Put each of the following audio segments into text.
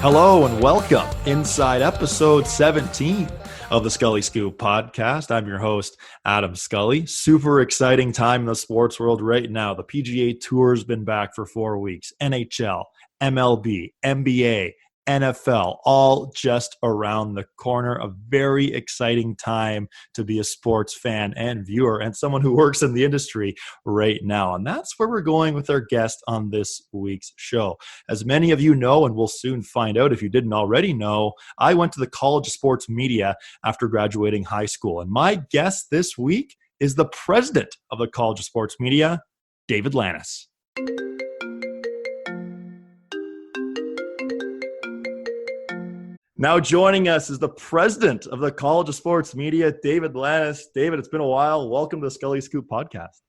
Hello and welcome inside episode 17 of the Scully Scoop podcast. I'm your host, Adam Scully. Super exciting time in the sports world right now. The PGA Tour has been back for 4 weeks. NHL, MLB, NBA, NFL, all just around the corner. A very exciting time to be a sports fan and viewer and someone who works in the industry right now. And that's where we're going with our guest on this week's show. As many of you know, and we'll soon find out if you didn't already know, I went to the College of Sports Media after graduating high school. And my guest this week is the president of the College of Sports Media, David Lanys. Now joining us is the president of the College of Sports Media, David Lanys. David, it's been a while. Welcome to the Scully Scoop podcast.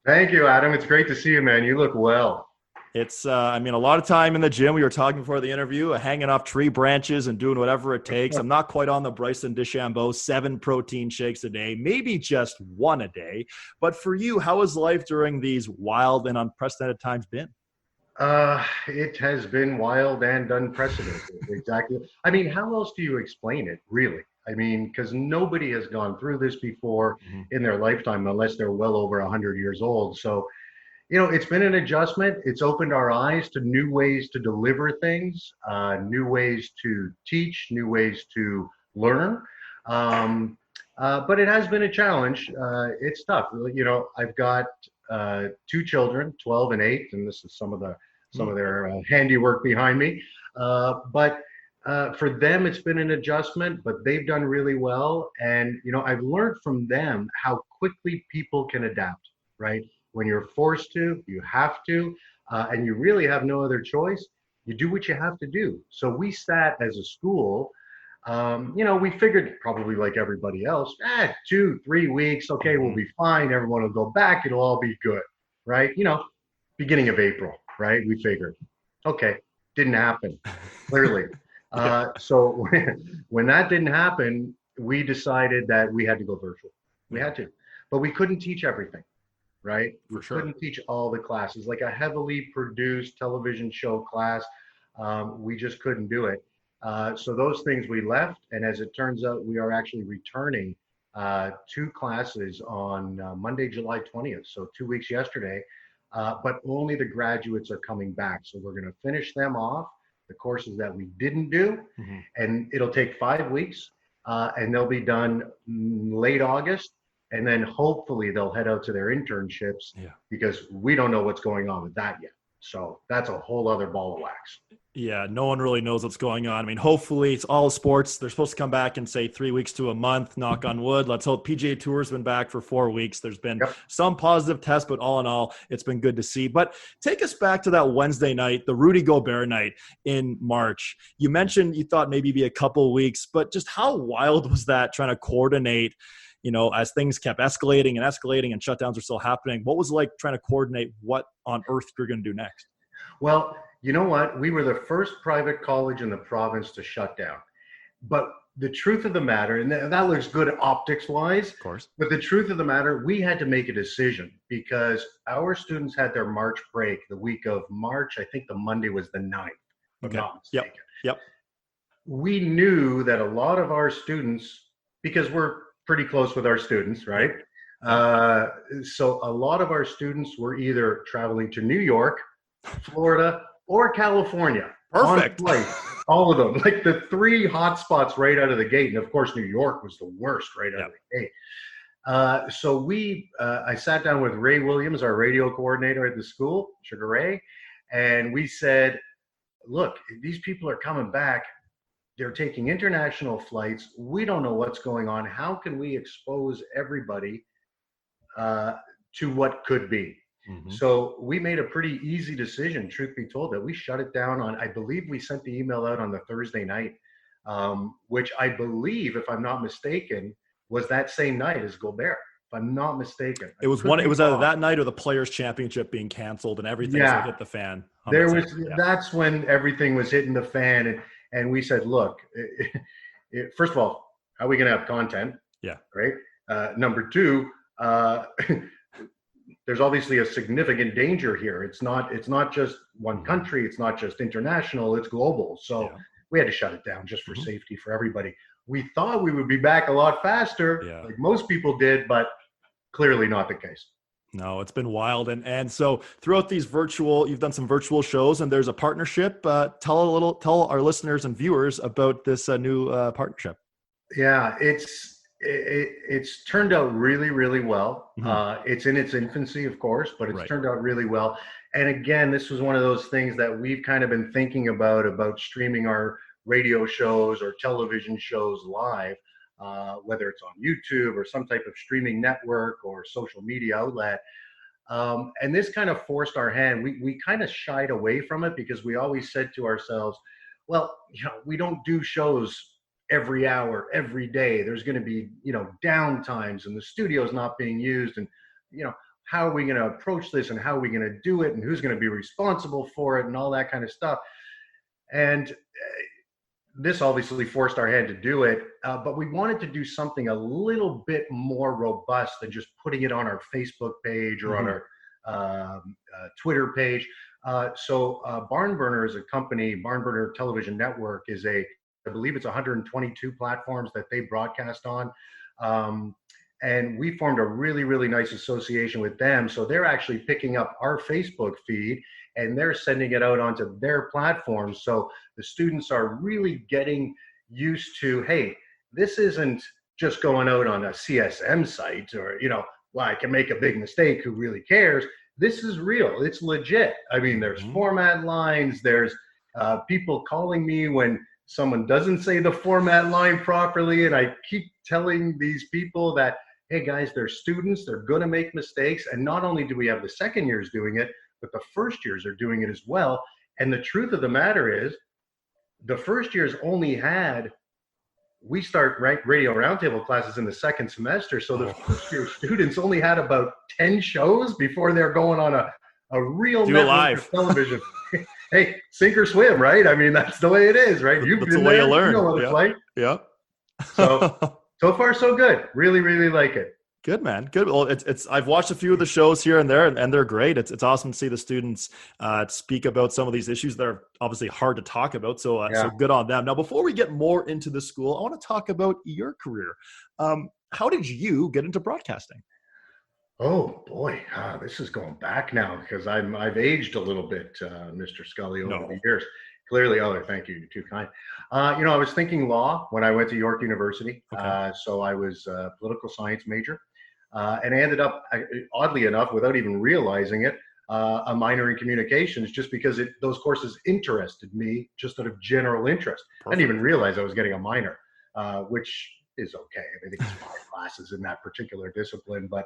Thank you, Adam. It's great to see you, man. You look well. It's, a lot of time in the gym. We were talking before the interview, hanging off tree branches and doing whatever it takes. I'm not quite on the Bryson DeChambeau 7 protein shakes a day, maybe just 1 a day. But for you, how has life during these wild and unprecedented times been? It has been wild and unprecedented. Exactly. I mean, how else do you explain it, really? I mean, because nobody has gone through this before in their lifetime, unless they're well over 100 years old. So, it's been an adjustment. It's opened our eyes to new ways to deliver things, new ways to teach, new ways to learn. But it has been a challenge. It's tough. I've got 2 children, 12 and 8, and this is some of their handiwork behind me. But for them, it's been an adjustment, but they've done really well. And, I've learned from them how quickly people can adapt, right? When you're forced to, you have to, and you really have no other choice. You do what you have to do. So we sat as a school, we figured probably like everybody else, 2-3 weeks, okay, we'll be fine. Everyone will go back. It'll all be good, right? Beginning of April, right? We figured, okay, didn't happen, clearly. So when that didn't happen, we decided that we had to go virtual. We had to, but we couldn't teach everything, right? We couldn't teach all the classes, like a heavily produced television show class. We just couldn't do it. So those things we left, and as it turns out, we are actually returning 2 classes on Monday, July 20th, so 2 weeks yesterday, but only the graduates are coming back. So we're going to finish them off, the courses that we didn't do, and it'll take 5 weeks, and they'll be done late August, and then hopefully they'll head out to their internships because we don't know what's going on with that yet. So that's a whole other ball of wax. Yeah, no one really knows what's going on. I mean, hopefully it's all sports. They're supposed to come back in, say, 3 weeks to a month, knock on wood. Let's hope. PGA Tour's been back for 4 weeks. There's been some positive tests, but all in all, it's been good to see. But take us back to that Wednesday night, the Rudy Gobert night in March. You mentioned you thought maybe be a couple weeks, but just how wild was that trying to coordinate, as things kept escalating and shutdowns are still happening? What was it like trying to coordinate what on earth you're going to do next? Well, you know what? We were the first private college in the province to shut down. But the truth of the matter, and that looks good optics-wise, of course, but the truth of the matter, we had to make a decision because our students had their March break the week of March. I think the Monday was the 9th, if I'm not mistaken. Yep. We knew that a lot of our students, because we're pretty close with our students, right? So a lot of our students were either traveling to New York, Florida, or California. Perfect. On flight, all of them, like the 3 hot spots right out of the gate. And of course, New York was the worst right out of the gate. So I sat down with Ray Williams, our radio coordinator at the school, Sugar Ray, and we said, look, these people are coming back. They're taking international flights. We don't know what's going on. How can we expose everybody to what could be? So we made a pretty easy decision, truth be told, that we shut it down on, I believe we sent the email out on the Thursday night, which I believe, if I'm not mistaken, was that same night as Gobert, if I'm not mistaken. It was either that night or the Players' Championship being canceled and everything hit the fan. That's when everything was hitting the fan. And we said, look, first of all, how are we going to have content? Yeah. Right. Number 2, there's obviously a significant danger here. It's not just one country. It's not just international. It's global. So we had to shut it down just for Mhm. safety for everybody. We thought we would be back a lot faster, Yeah. like most people did, but clearly not the case. No, it's been wild. And so throughout these you've done some virtual shows, and there's a partnership. Tell our listeners and viewers about this new partnership. Yeah, it's turned out really, really well. Mhm. It's in its infancy, of course, but it's Right. turned out really well. And again, this was one of those things that we've kind of been thinking about streaming our radio shows or television shows live, whether it's on YouTube or some type of streaming network or social media outlet. And this kind of forced our hand. We kind of shied away from it because we always said to ourselves, well, we don't do shows every hour, every day. There's going to be, down times and the studio's not being used. And, how are we going to approach this and how are we going to do it and who's going to be responsible for it and all that kind of stuff. And this obviously forced our hand to do it, but we wanted to do something a little bit more robust than just putting it on our Facebook page or on our Twitter page. So Barn Burner is a company. Barn Burner Television Network is I believe it's 122 platforms that they broadcast on. And we formed a really, really nice association with them. So they're actually picking up our Facebook feed and they're sending it out onto their platforms. So the students are really getting used to, hey, this isn't just going out on a CSM site or, well, I can make a big mistake. Who really cares? This is real. It's legit. I mean, there's format lines. There's people calling me when someone doesn't say the format line properly. And I keep telling these people that, hey guys, they're students. They're going to make mistakes. And not only do we have the second years doing it, but the first years are doing it as well. And the truth of the matter is, the first years we start radio roundtable classes in the second semester. So the first year students only had about 10 shows before they're going on a real network of television. Hey, sink or swim, right? I mean, that's the way it is, right? You've been there, you know what it's like. Yeah. So far so good. Really, really like it. Good, man. Good. Well, I've watched a few of the shows here and there, and they're great. It's awesome to see the students speak about some of these issues that are obviously hard to talk about. So good on them. Now, before we get more into the school, I want to talk about your career. How did you get into broadcasting? Oh boy, this is going back now because I've aged a little bit, Mr. Scully, over the years. Clearly, thank you. You're too kind. I was thinking law when I went to York University. Okay. So I was a political science major. And I ended up, oddly enough, without even realizing it, a minor in communications just because those courses interested me just out of general interest. Perfect. I didn't even realize I was getting a minor, which is okay. I think it's 5 classes in that particular discipline. But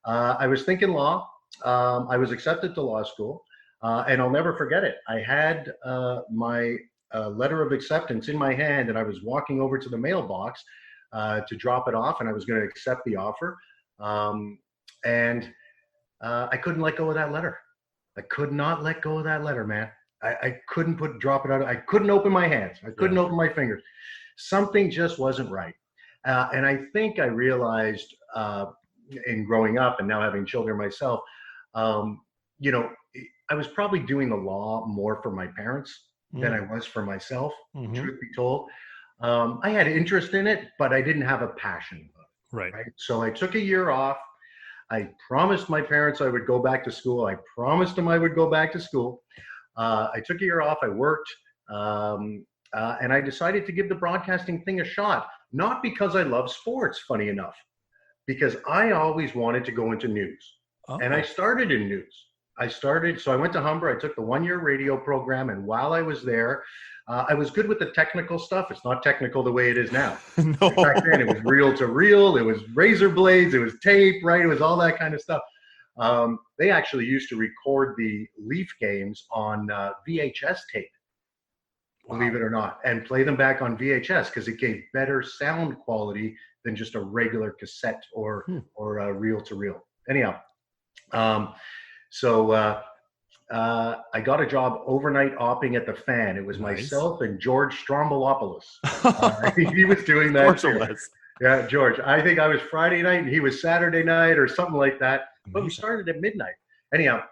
I was thinking law. I was accepted to law school. And I'll never forget it. I had my letter of acceptance in my hand and I was walking over to the mailbox to drop it off and I was going to accept the offer. And I couldn't let go of that letter. I could not let go of that letter, man. I couldn't drop it out. I couldn't open my hands. I couldn't open my fingers. Something just wasn't right. And I think I realized in growing up and now having children myself, I was probably doing the law more for my parents than I was for myself, truth be told. I had interest in it, but I didn't have a passion about it. Right. So I took a year off. I promised my parents I would go back to school. I promised them I would go back to school. I took a year off. I worked. And I decided to give the broadcasting thing a shot, not because I love sports, funny enough, because I always wanted to go into news. And I started in news. So I went to Humber. I took the 1-year radio program. And while I was there, I was good with the technical stuff. It's not technical the way it is now. No. Back then, it was reel to reel. It was razor blades. It was tape, right? It was all that kind of stuff. They actually used to record the Leaf games on VHS tape, believe it or not, and play them back on VHS because it gave better sound quality than just a regular cassette or a reel to reel. Anyhow, So I got a job overnight opping at the Fan. It was myself and George Strombolopoulos. He was doing that. Of course it was. Yeah, George. I think I was Friday night and he was Saturday night or something like that. But we started at midnight. Anyhow,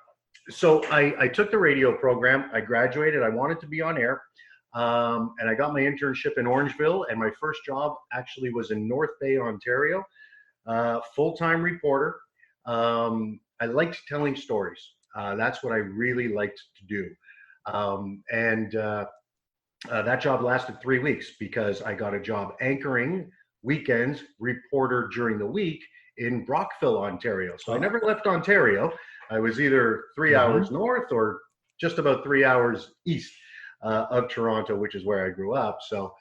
so I took the radio program. I graduated. I wanted to be on air. And I got my internship in Orangeville, and my first job actually was in North Bay, Ontario, full-time reporter. I liked telling stories. That's what I really liked to do. That job lasted 3 weeks because I got a job anchoring weekends, reporter during the week in Brockville, Ontario. So I never left Ontario. I was either 3 hours north or just about 3 hours east of Toronto, which is where I grew up. So,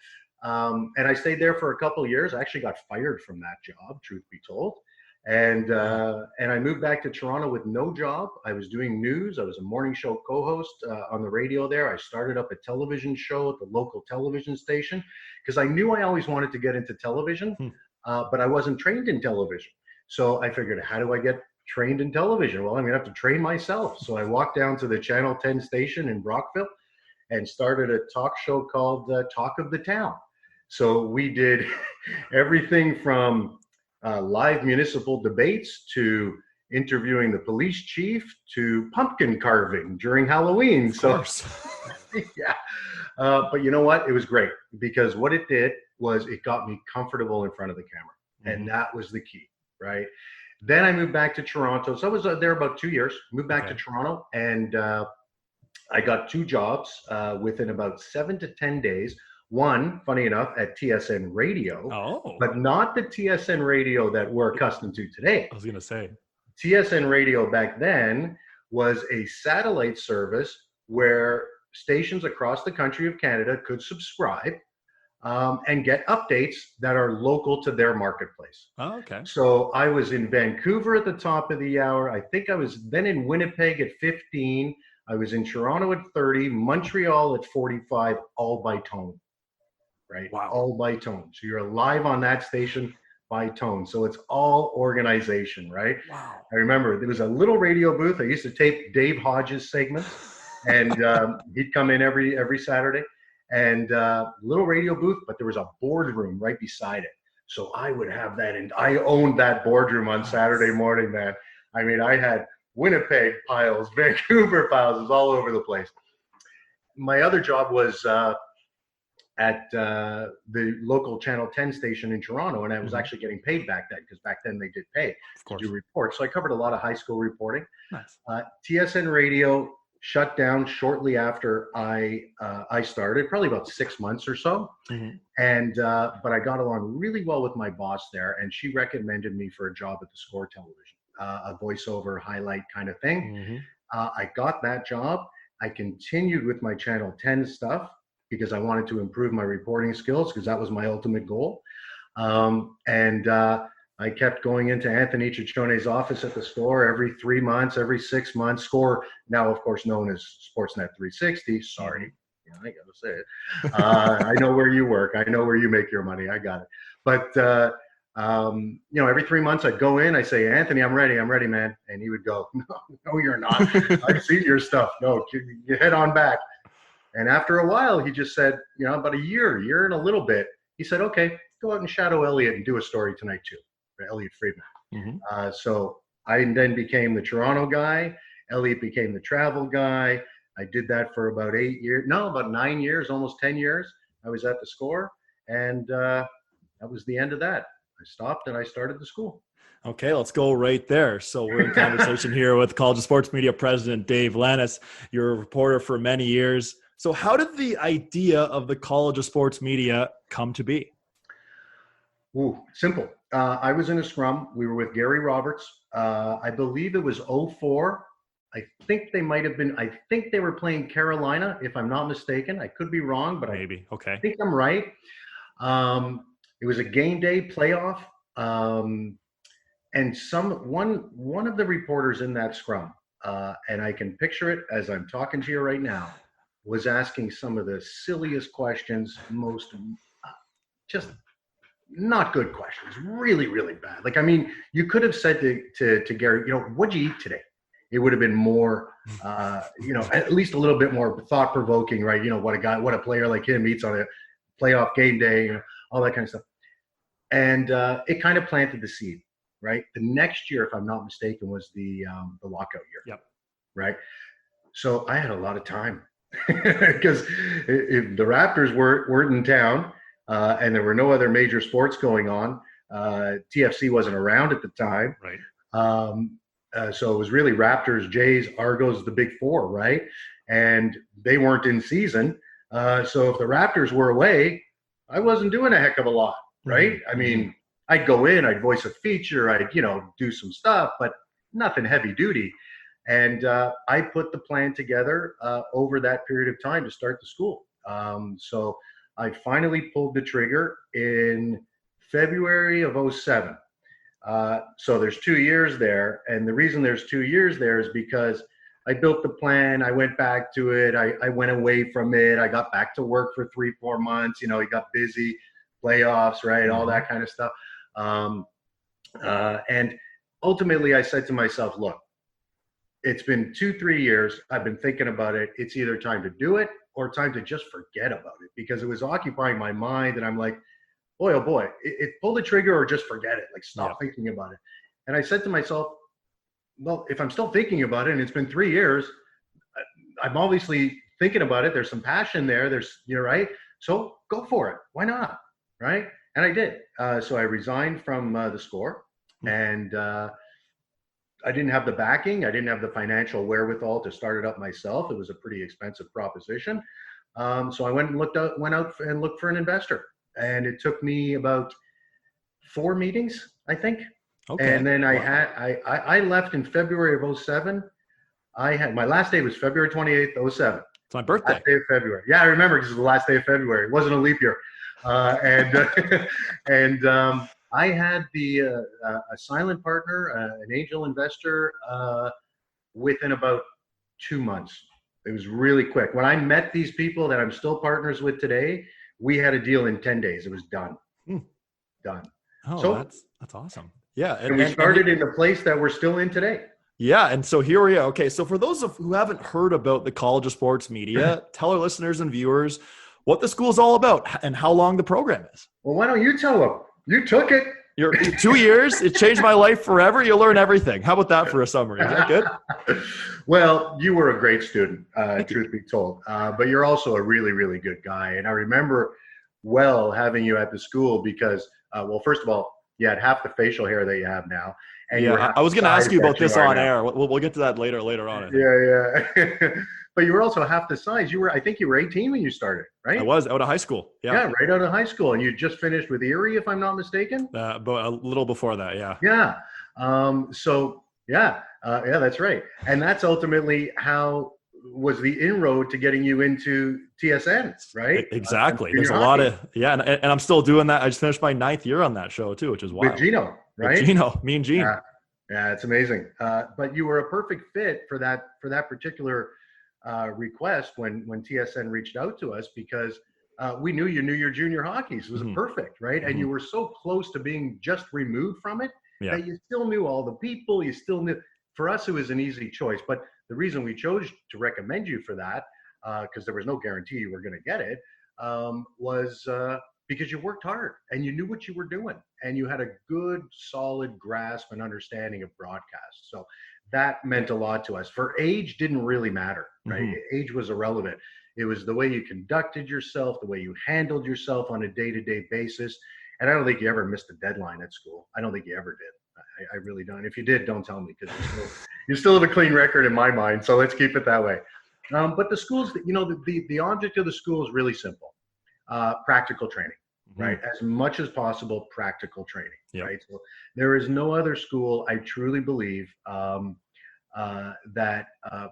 and I stayed there for a couple of years. I actually got fired from that job, truth be told. And I moved back to Toronto with no job. I was doing news. I was a morning show co-host on the radio there. I started up a television show at the local television station because I knew I always wanted to get into television, but I wasn't trained in television. So I figured, how do I get trained in television? Well, I'm going to have to train myself. So I walked down to the Channel 10 station in Brockville and started a talk show called Talk of the Town. So we did everything from live municipal debates to interviewing the police chief to pumpkin carving during Halloween. Of course. Yeah. But you know what? It was great because what it did was it got me comfortable in front of the camera. And that was the key, right? Then I moved back to Toronto. So I was there about 2 years, moved back to Toronto, and I got 2 jobs within about 7 to 10 days. One, funny enough, at TSN Radio, but not the TSN Radio that we're accustomed to today. I was going to say. TSN Radio back then was a satellite service where stations across the country of Canada could subscribe and get updates that are local to their marketplace. Oh, okay. So I was in Vancouver at the top of the hour. I think I was then in Winnipeg at 15. I was in Toronto at 30, Montreal at 45, all by tone. Right? Wow. All by tone. So you're live on that station by tone. So it's all organization, right? Wow. I remember there was a little radio booth. I used to tape Dave Hodges segments, and he'd come in every Saturday, and little radio booth, but there was a boardroom right beside it. So I would have that, and I owned that boardroom on Saturday morning, man. I mean, I had Winnipeg piles, Vancouver piles, it was all over the place. My other job was at the local Channel 10 station in Toronto, and I was actually getting paid back then because back then they did pay to do reports. So I covered a lot of high school reporting. Nice. TSN Radio shut down shortly after I started, probably about 6 months or so. And but I got along really well with my boss there, and she recommended me for a job at the Score Television, a voiceover highlight kind of thing. I got that job. I continued with my Channel 10 stuff because I wanted to improve my reporting skills because that was my ultimate goal. I kept going into Anthony Ciccione's office at the Score every 3 months, every 6 months. Score, now of course known as Sportsnet 360. Sorry, I gotta say it. I know where you work. I know where you make your money. I got it. But every 3 months I'd go in. I say, Anthony, I'm ready, man. And he would go, no, you're not. I've seen your stuff. No, you head on back. And after a while, he just said, about a year and a little bit, he said, okay, go out and shadow Elliot and do a story tonight too, for Elliot Friedman. So I then became the Toronto guy. Elliot became the travel guy. I did that for about 9 years, almost 10 years. I was at the Score, and that was the end of that. I stopped and I started the school. Okay, let's go right there. So we're in conversation here with College of Sports Media President Dave Lanys. You're a reporter for many years. So how did the idea of the College of Sports Media come to be? Simple. I was in a scrum. We were with Gary Roberts. I believe it was 2004. I think they were playing Carolina, if I'm not mistaken. I could be wrong, but maybe. Okay. I think I'm right. It was a game day playoff. And one of the reporters in that scrum, and I can picture it as I'm talking to you right now, was asking some of the silliest questions, most just not good questions, really, really bad. Like, I mean, you could have said to Gary, what'd you eat today? It would have been more, at least a little bit more thought-provoking, right? What a player like him eats on a playoff game day, all that kind of stuff. And it kind of planted the seed, right? The next year, if I'm not mistaken, was the lockout year. Yep. Right. So I had a lot of time. because if the Raptors weren't in town and there were no other major sports going on, TFC wasn't around at the time. Right. So it was really Raptors, Jays, Argos, the big four, right? And they weren't in season. So if the Raptors were away, I wasn't doing a heck of a lot, right? I mean, I'd go in, I'd voice a feature, I'd, do some stuff, but nothing heavy duty. And I put the plan together over that period of time to start the school. So I finally pulled the trigger in February of 07. So there's 2 years there. And the reason there's 2 years there is because I built the plan. I went back to it. I went away from it. I got back to work for 3-4 months. It got busy, playoffs, right? All that kind of stuff. And ultimately I said to myself, look, it's been 2-3 years. I've been thinking about it. It's either time to do it or time to just forget about it, because it was occupying my mind. And I'm like, boy, oh boy, pull the trigger or just forget it. Like, stop thinking about it. And I said to myself, well, if I'm still thinking about it and it's been 3 years, I'm obviously thinking about it. There's some passion there. Right. So go for it. Why not? Right. And I did. So I resigned from the score, and I didn't have the backing. I didn't have the financial wherewithal to start it up myself. It was a pretty expensive proposition. So I went out and looked for an investor, and it took me about 4 meetings, I think. Okay. And then I left in February of 07. My last day was February 28th, 07. It's my birthday. Last day of February. Yeah, I remember, because it was the last day of February. It wasn't a leap year. And I had a silent partner, an angel investor, within about 2 months. It was really quick. When I met these people that I'm still partners with today, we had a deal in 10 days. It was done. Done. Oh, so that's awesome. Yeah. And we started in the place that we're still in today. Yeah. And so here we are. Okay. So for those who haven't heard about the College of Sports Media, tell our listeners and viewers what the school is all about and how long the program is. Well, why don't you tell them? You took it. You're 2 years. It changed my life forever. You'll learn everything. How about that for a summary? Is that good? Well, you were a great student, truth be told. But you're also a really, really good guy. And I remember having you at the school because, first of all, you had half the facial hair that you have now. And I was going to ask you about this on air. We'll get to that later on. Yeah. But you were also half the size. I think you were 18 when you started, right? I was out of high school. Yeah, right out of high school. And you just finished with Erie, if I'm not mistaken? But a little before that, yeah. Yeah. That's right. And that's ultimately how was the inroad to getting you into TSN, right? Exactly. There's a lot of, and I'm still doing that. I just finished my 9th year on that show too, which is wild. With Gino, right? With Gino, me and Gene. Yeah, it's amazing. But you were a perfect fit for that particular request when TSN reached out to us, because we knew you knew your junior hockey. So it was perfect, right? And you were so close to being just removed from it that you still knew all the people. You still knew. For us, it was an easy choice. But the reason we chose to recommend you for that, because there was no guarantee you were going to get it, was because you worked hard and you knew what you were doing and you had a good, solid grasp and understanding of broadcast. So that meant a lot to us. For age didn't really matter, right? Age was irrelevant. It was the way you conducted yourself, the way you handled yourself on a day-to-day basis. And I don't think you ever missed a deadline at school. I don't think you ever did. I really don't. If you did, don't tell me, because you still have a clean record in my mind. So let's keep it that way. But the schools, the object of the school is really simple. Practical training, right? As much as possible, practical training, right? So there is no other school, I truly believe, that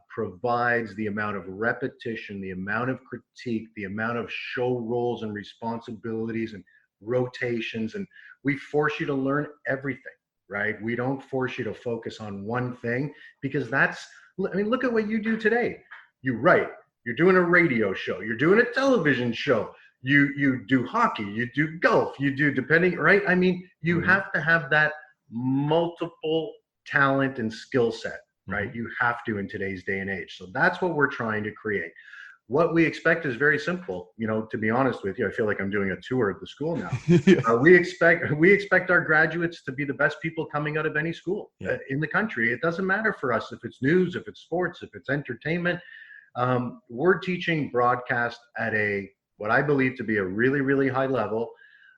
provides the amount of repetition, the amount of critique, the amount of show roles and responsibilities and rotations. And we force you to learn everything, right? We don't force you to focus on one thing, because look at what you do today. You write, you're doing a radio show, you're doing a television show, you do hockey, you do golf, you do right? I mean, you have to have that multiple talent and skill set, right? You have to in today's day and age. So that's what we're trying to create. What we expect is very simple. To be honest with you, I feel like I'm doing a tour of the school now. We expect our graduates to be the best people coming out of any school in the country. It doesn't matter for us if it's news, if it's sports, if it's entertainment. We're teaching broadcast at what I believe to be a really, really high level.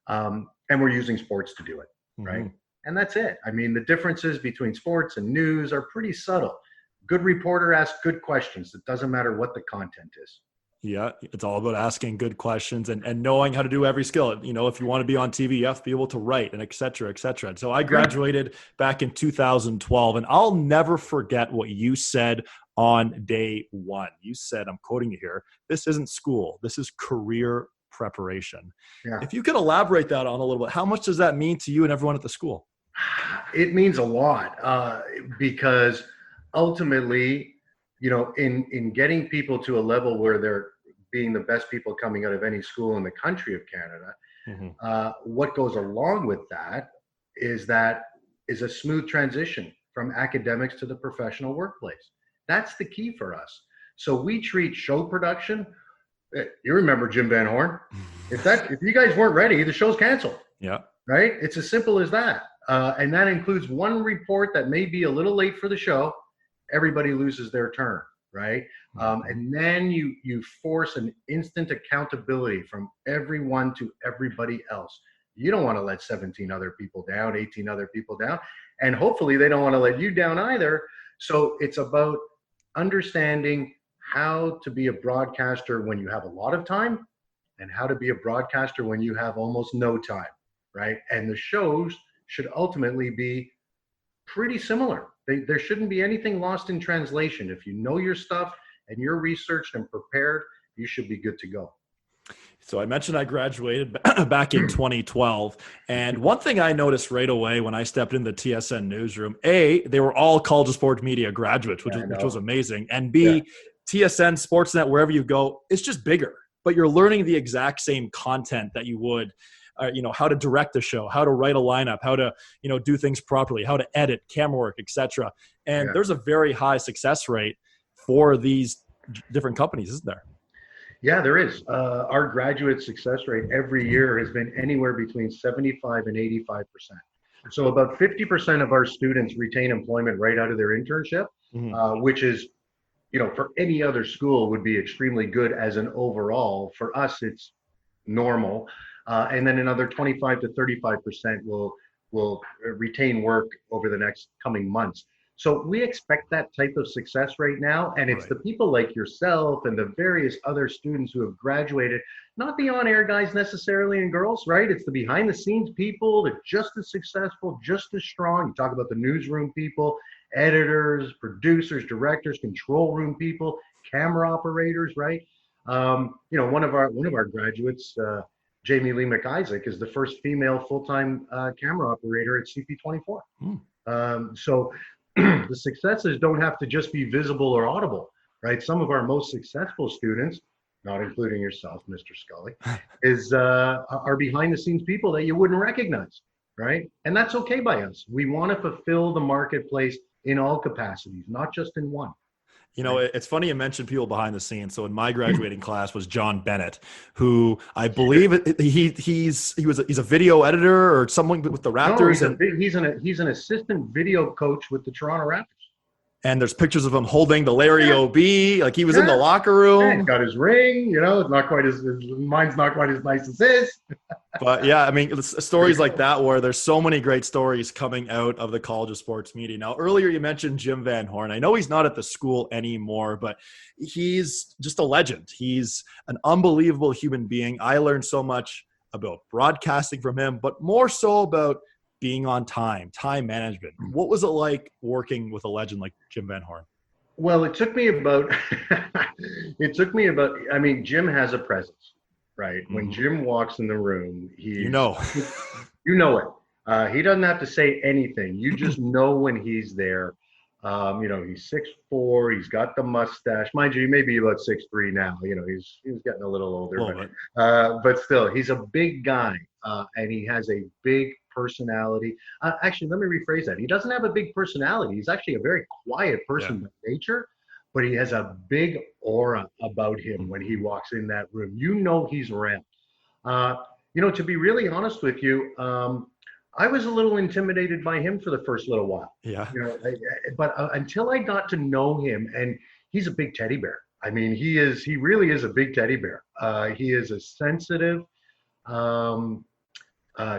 And we're using sports to do it, right? And that's it. I mean, the differences between sports and news are pretty subtle. Good reporter asks good questions. It doesn't matter what the content is. Yeah, it's all about asking good questions and knowing how to do every skill. You know, if you want to be on TV, you have to be able to write and et cetera, et cetera. And so I graduated back in 2012, and I'll never forget what you said on day one. You said, I'm quoting you here, "This isn't school. This is career preparation." Yeah. If you could elaborate that on a little bit, how much does that mean to you and everyone at the school? It means a lot because ultimately, you know, in getting people to a level where they're being the best people coming out of any school in the country of Canada, what goes along with that is a smooth transition from academics to the professional workplace. That's the key for us. So we treat show production. You remember Jim Van Horn? If you guys weren't ready, the show's canceled. Yeah. Right? It's as simple as that. And that includes one report that may be a little late for the show. Everybody loses their turn, right? And then you force an instant accountability from everyone to everybody else. You don't want to let 17 other people down, 18 other people down, and hopefully they don't want to let you down either. So it's about understanding how to be a broadcaster when you have a lot of time and how to be a broadcaster when you have almost no time, right? And the shows should ultimately be pretty similar. There shouldn't be anything lost in translation. If you know your stuff and you're researched and prepared, you should be good to go. So I mentioned I graduated back in 2012. And one thing I noticed right away when I stepped in the TSN newsroom, A, they were all College of Sport Media graduates, which was amazing. And B, TSN, Sportsnet, wherever you go, it's just bigger. But you're learning the exact same content that you would, how to direct a show, how to write a lineup, how to, do things properly, how to edit, camera work, etc. And there's a very high success rate for these different companies, isn't there? Yeah, there is. Our graduate success rate every year has been anywhere between 75 and 85%. So about 50% of our students retain employment right out of their internship, which is, for any other school would be extremely good as an overall. For us, it's normal. And then another 25 to 35% will retain work over the next coming months. So we expect that type of success right now. And it's the people like yourself and the various other students who have graduated, not the on-air guys necessarily and girls, right? It's the behind the scenes people that are just as successful, just as strong. You talk about the newsroom people, editors, producers, directors, control room people, camera operators, right? One of our graduates, Jamie Lee McIsaac, is the first female full-time camera operator at CP24. So the successes don't have to just be visible or audible, right? Some of our most successful students, not including yourself, Mr. Scully, are behind the scenes people that you wouldn't recognize, right? And that's okay by us. We want to fulfill the marketplace in all capacities, not just in one. It's funny you mentioned people behind the scenes. So in my graduating class was John Bennett, who I believe he's a video editor or someone with the Raptors. No, he's an assistant video coach with the Toronto Raptors. And there's pictures of him holding the Larry O.B. Like he was in the locker room. Yeah, he's got his ring. It's not quite mine's not quite as nice as his. But yeah, I mean, stories like that where there's so many great stories coming out of the College of Sports Media. Now, earlier you mentioned Jim Van Horn. I know he's not at the school anymore, but he's just a legend. He's an unbelievable human being. I learned so much about broadcasting from him, but more so about being on time management. What was it like working with a legend like Jim Van Horn? Well, it took me about, I mean, Jim has a presence, right? When Jim walks in the room, you know it. He doesn't have to say anything. You just know when he's there. He's 6'4", he's got the mustache. Mind you, he may be about 6'3" now. He's getting a little older, but still, he's a big guy, and he has a big personality. Actually, let me rephrase that. He doesn't have a big personality. He's actually a very quiet person by nature, but he has a big aura about him when he walks in that room. He's around. To be really honest with you, I was a little intimidated by him for the first little while. Yeah. But until I got to know him, and he's a big teddy bear. I mean, he really is a big teddy bear. He is a sensitive, um,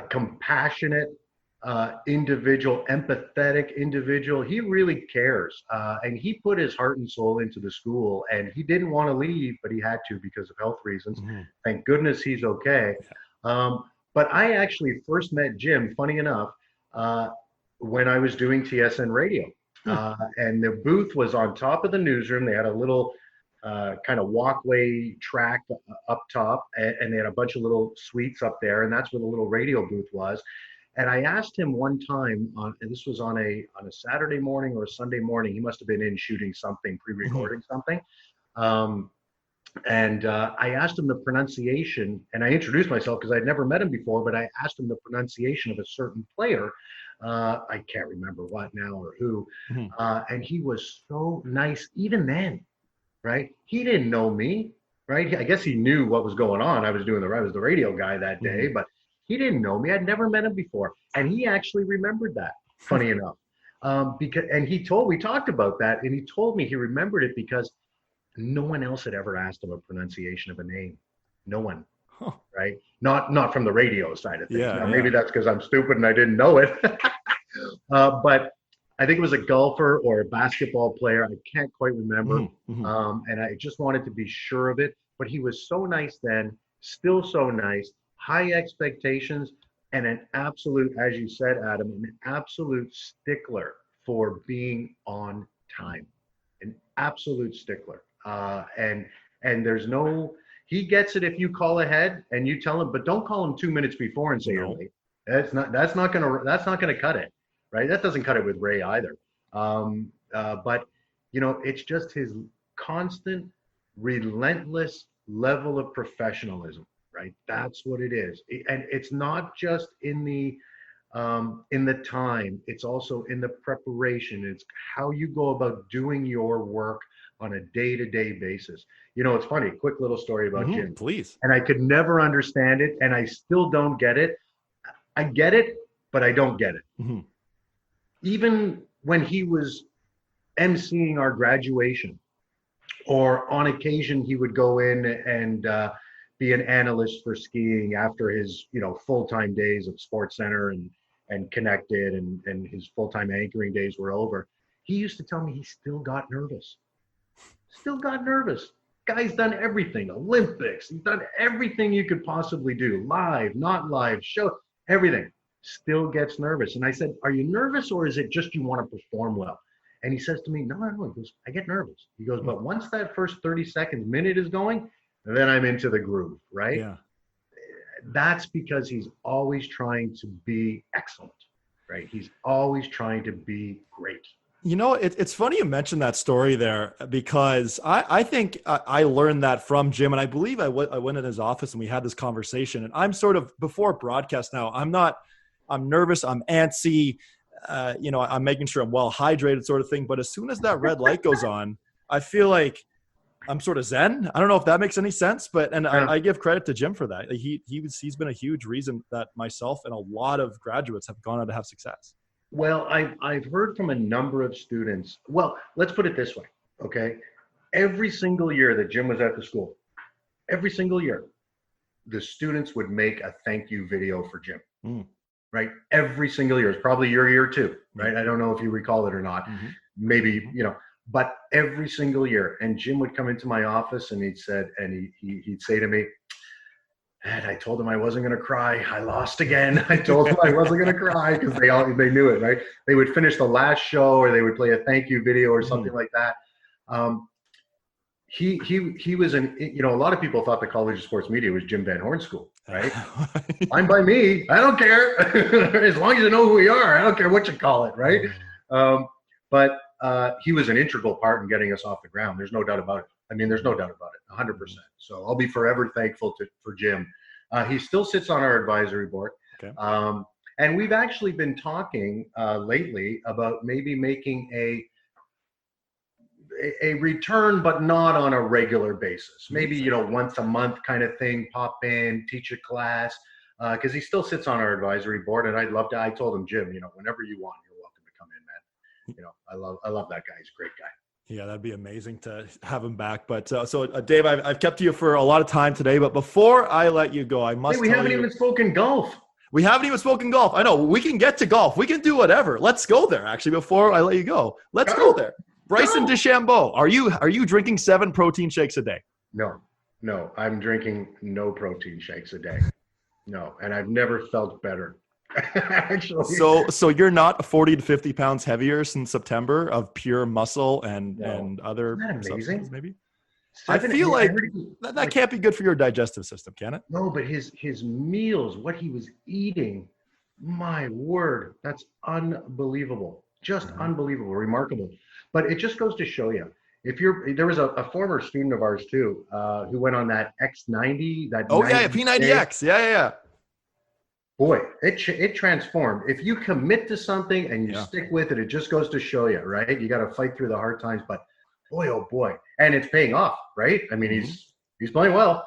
compassionate individual, empathetic individual. He really cares. And he put his heart and soul into the school, and he didn't want to leave, but he had to because of health reasons. Mm-hmm. Thank goodness he's okay. But I actually first met Jim, funny enough, uh, when I was doing TSN radio. And the booth was on top of the newsroom. They had a little kind of walkway track up top, and they had a bunch of little suites up there, and that's where the little radio booth was. And I asked him one time, and this was on a Saturday morning or a Sunday morning. He must have been in shooting something, pre-recording something. And I asked him the pronunciation, and I introduced myself because I'd never met him before, but I asked him the pronunciation of a certain player. I can't remember what now or who. And he was so nice even then, right? He didn't know me, right? I guess he knew what was going on. I was the radio guy that day, but he didn't know me. I'd never met him before. And he actually remembered that, funny enough. And we talked about that, and he told me he remembered it because no one else had ever asked him a pronunciation of a name. No one, right? Not from the radio side of things. Now, maybe that's because I'm stupid and I didn't know it. But I think it was a golfer or a basketball player. I can't quite remember. And I just wanted to be sure of it. But he was so nice then, still so nice, high expectations, and an absolute, as you said, Adam, an absolute stickler for being on time. An absolute stickler. And there's no, he gets it if you call ahead and you tell him, but don't call him 2 minutes before and say you're late. That's not gonna cut it, right? That doesn't cut it with Ray either. But it's just his constant, relentless level of professionalism, right? That's what it is. And it's not just in the time, it's also in the preparation. It's how you go about doing your work on a day-to-day basis. It's funny, quick little story about Jim. Please. And I could never understand it, and I still don't get it. I get it, but I don't get it. Even when he was emceeing our graduation, or on occasion he would go in and be an analyst for skiing after his full-time days of Sports Center and Connected, and his full-time anchoring days were over. He used to tell me he still got nervous. Guy's done everything, Olympics, he's done everything you could possibly do, live, not live, show, everything. Still gets nervous. And I said, are you nervous, or is it just you want to perform well? And he says to me, no. He goes, I get nervous. He goes, but once that first 30 seconds, minute is going, then I'm into the groove, right? Yeah. That's because he's always trying to be excellent, right? He's always trying to be great. It's funny you mentioned that story there, because I think I learned that from Jim, and I believe I went in his office and we had this conversation, and I'm sort of, before broadcast now, I'm nervous, I'm antsy, I'm making sure I'm well hydrated, sort of thing. But as soon as that red light goes on, I feel like I'm sort of zen. I don't know if that makes any sense, but I give credit to Jim for that. He's been a huge reason that myself and a lot of graduates have gone on to have success. Well, I've heard from a number of students. Well, let's put it this way, okay? Every single year that Jim was at the school, every single year, the students would make a thank you video for Jim, right? Every single year. It's probably your year too, right? I don't know if you recall it or not. Maybe, but every single year. And Jim would come into my office and he'd say to me, and I told him I wasn't going to cry. I lost again. I told him I wasn't going to cry, because they knew it, right? They would finish the last show, or they would play a thank you video or something like that. He was a lot of people thought the College of Sports Media was Jim Van Horn's school, right? Fine by me. I don't care. As long as you know who we are, I don't care what you call it, right? But he was an integral part in getting us off the ground. There's no doubt about it. I mean, there's no doubt about it, 100%. So I'll be forever thankful for Jim. He still sits on our advisory board. Okay. And we've actually been talking lately about maybe making a return, but not on a regular basis. Maybe, once a month kind of thing, pop in, teach a class, because he still sits on our advisory board. And I told him, Jim, whenever you want, you're welcome to come in, man. I love that guy. He's a great guy. Yeah, that'd be amazing to have him back. But Dave, I've kept you for a lot of time today. But before I let you go, I Hey, must we tell haven't you, even spoken golf. we haven't even spoken golf. I know we can get to golf. We can do whatever. Let's go there. Actually, before I let you go, let's go there. Bryson DeChambeau, are you drinking 7 protein shakes a day? No, I'm drinking no protein shakes a day. No, and I've never felt better. Actually. So you're not 40 to 50 pounds heavier since September of pure muscle and other Isn't that amazing? substances, maybe? I feel like that can't be good for your digestive system, can it? No, but his meals, what he was eating, my word, that's unbelievable. Just unbelievable, remarkable. But it just goes to show you, there was a former student of ours too, who went on that X90, that P90X. Yeah. Boy, it transformed. If you commit to something and you stick with it, it just goes to show you, right? You got to fight through the hard times, but boy, oh boy, and it's paying off, right? I mean, he's playing well.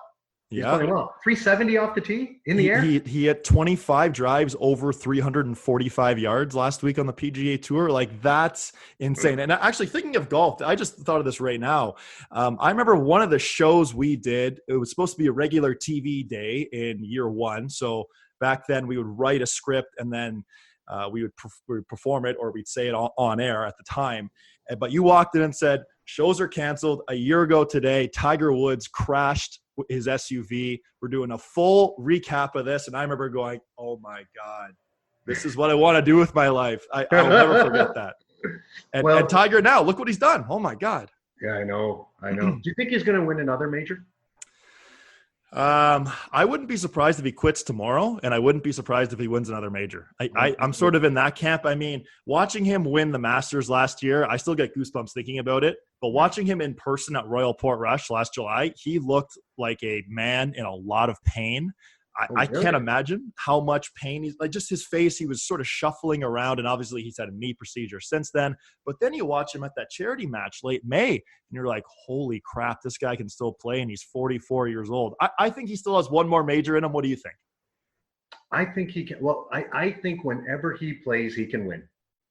He's playing well. 370 off the tee in the air. He had 25 drives over 345 yards last week on the PGA Tour. Like, that's insane. And actually, thinking of golf, I just thought of this right now. I remember one of the shows we did. It was supposed to be a regular TV day in year 1. So back then, we would write a script and then we would perform it, or we'd say it on air at the time. But you walked in and said, shows are canceled. A year ago today, Tiger Woods crashed his SUV. We're doing a full recap of this. And I remember going, oh my God, this is what I want to do with my life. I'll never forget that. And Tiger now, look what he's done. Oh my God. Yeah, I know. Do you think he's going to win another major? I wouldn't be surprised if he quits tomorrow, and I wouldn't be surprised if he wins another major. I'm sort of in that camp. I mean, watching him win the Masters last year, I still get goosebumps thinking about it. But watching him in person at Royal Portrush last July, he looked like a man in a lot of pain. I can't imagine how much pain he's like. Just his face, he was sort of shuffling around, and obviously he's had a knee procedure since then. But then you watch him at that charity match late May, and you're like, holy crap, this guy can still play, and he's 44 years old. I think he still has one more major in him. What do you think? I think he can. Well, I think whenever he plays, he can win.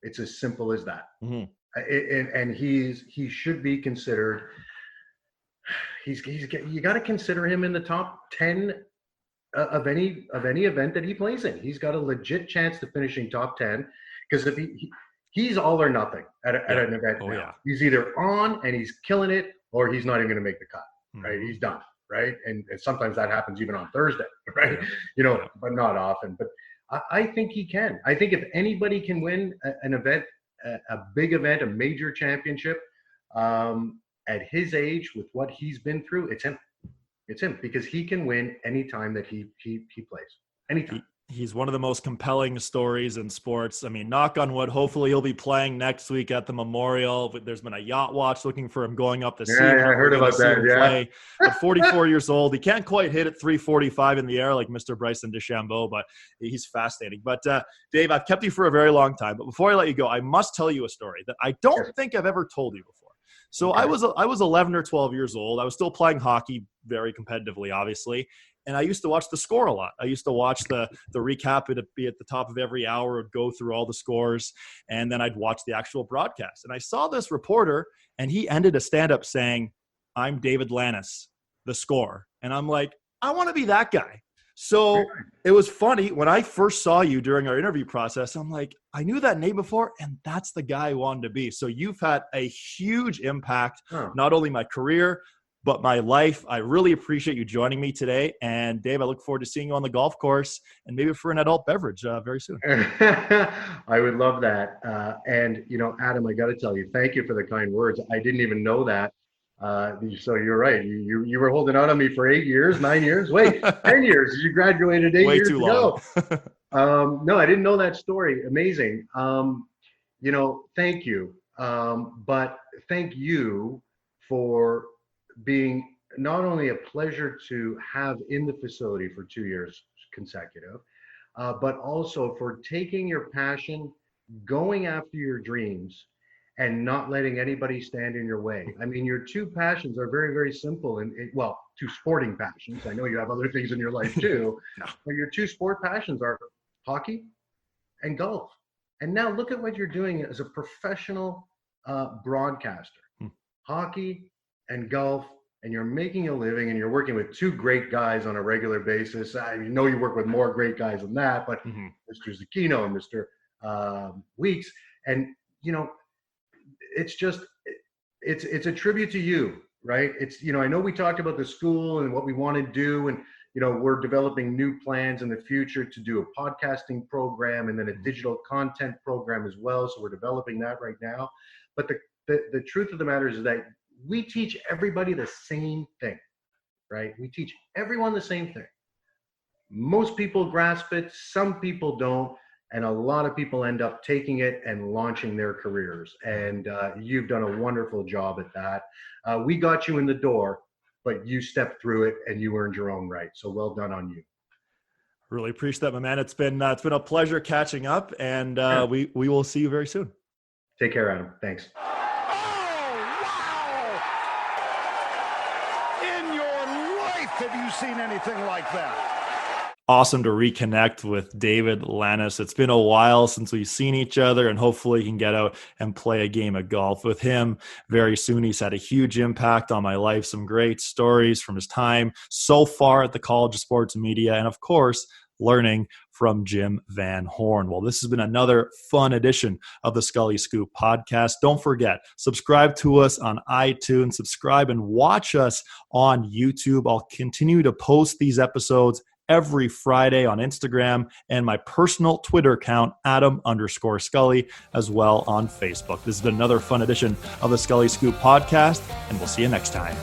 It's as simple as that. And he should be considered. You got to consider him in the top 10 of any event that he plays in. He's got a legit chance to finishing top 10, because if he's all or nothing at an event. He's either on and he's killing it, or he's not even going to make the cut. Right? He's done. Right? And sometimes that happens even on Thursday. Right? But not often. But I think he can. I think if anybody can win an event, a big event, a major championship, at his age, with what he's been through, it's him. It's him, because he can win anytime that he plays. Anytime. He's one of the most compelling stories in sports. I mean, knock on wood, hopefully he'll be playing next week at the Memorial. There's been a yacht watch looking for him going up to see him. I heard about that, play. At 44 years old, he can't quite hit it 345 in the air like Mr. Bryson DeChambeau, but he's fascinating. But Dave, I've kept you for a very long time. But before I let you go, I must tell you a story that I don't think I've ever told you before. So I was 11 or 12 years old. I was still playing hockey very competitively, obviously. And I used to watch the score a lot. I used to watch the recap. It'd be at the top of every hour. It'd go through all the scores. And then I'd watch the actual broadcast. And I saw this reporter, and he ended a stand-up saying, "I'm David Lanys, the scorer." And I'm like, I want to be that guy. So it was funny. When I first saw you during our interview process, I'm like, I knew that name before, and that's the guy I wanted to be. So you've had a huge impact, not only my career, but my life. I really appreciate you joining me today. And Dave, I look forward to seeing you on the golf course and maybe for an adult beverage very soon. I would love that. And, Adam, I got to tell you, thank you for the kind words. I didn't even know that. So you're right. You were holding out on me for 8 years, 9 years. Wait, 10 years. You graduated 8 years ago. Way too long. No, I didn't know that story. Amazing. Thank you. But thank you for being not only a pleasure to have in the facility for 2 years consecutive, but also for taking your passion, going after your dreams, and not letting anybody stand in your way. I mean, your two passions are very, very simple. Two sporting passions. I know you have other things in your life too, but your two sport passions are hockey and golf. And now look at what you're doing as a professional broadcaster, hockey and golf, and you're making a living and you're working with two great guys on a regular basis. I know you work with more great guys than that, but Mr. Zucchino and Mr. Weeks, and it's just it's a tribute to you, right? It's I know we talked about the school and what we want to do, and we're developing new plans in the future to do a podcasting program and then a digital content program as well. So we're developing that right now. But the truth of the matter is that we teach everybody the same thing, right? We teach everyone the same thing. Most people grasp it, some people don't, and a lot of people end up taking it and launching their careers. And you've done a wonderful job at that. We got you in the door, but you stepped through it and you earned your own right. So well done on you. Really appreciate that, my man. It's been a pleasure catching up, and we will see you very soon. Take care, Adam. Thanks. Have you seen anything like that? Awesome to reconnect with David Lanys. It's been a while since we've seen each other, and hopefully he can get out and play a game of golf with him very soon. He's had a huge impact on my life, some great stories from his time so far at the College of Sports Media, and of course, learning from Jim Van Horn. Well, this has been another fun edition of the Scully Scoop podcast. Don't forget, subscribe to us on iTunes, subscribe and watch us on YouTube. I'll continue to post these episodes every Friday on Instagram and my personal Twitter account, Adam_Scully, as well on Facebook. This has been another fun edition of the Scully Scoop podcast, and we'll see you next time.